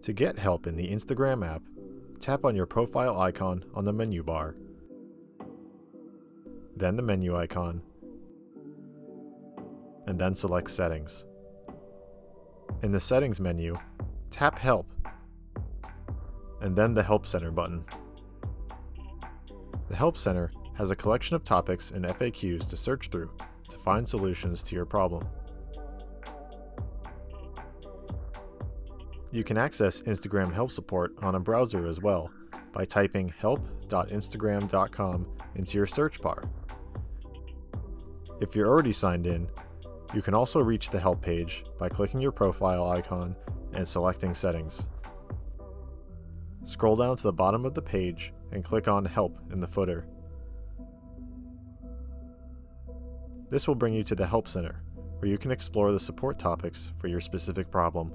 To get help in the Instagram app, tap on your profile icon on the menu bar, then the menu icon, and then select Settings. In the Settings menu, tap Help, and then the Help Center button. The Help Center has a collection of topics and FAQs to search through to find solutions to your problem. You can access Instagram help support on a browser as well by typing help.instagram.com into your search bar. If you're already signed in, you can also reach the help page by clicking your profile icon and selecting Settings. Scroll down to the bottom of the page and click on Help in the footer. This will bring you to the Help Center, where you can explore the support topics for your specific problem.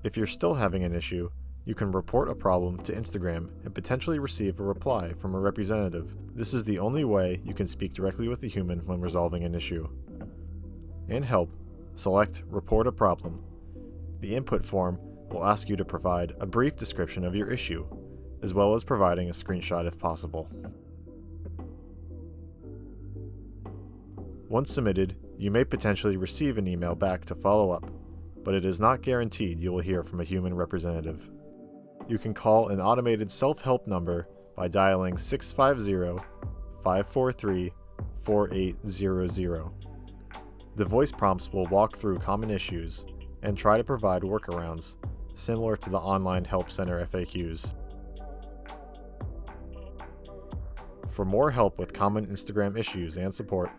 If you're still having an issue, you can report a problem to Instagram and potentially receive a reply from a representative. This is the only way you can speak directly with a human when resolving an issue. In Help, select Report a Problem. The input form will ask you to provide a brief description of your issue, as well as providing a screenshot if possible. Once submitted, you may potentially receive an email back to follow up, but it is not guaranteed you will hear from a human representative. You can call an automated self-help number by dialing 650-543-4800. The voice prompts will walk through common issues and try to provide workarounds, similar to the online Help Center FAQs. For more help with common Instagram issues and support,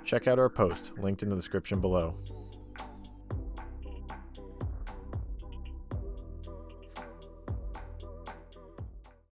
check out our post linked in the description below.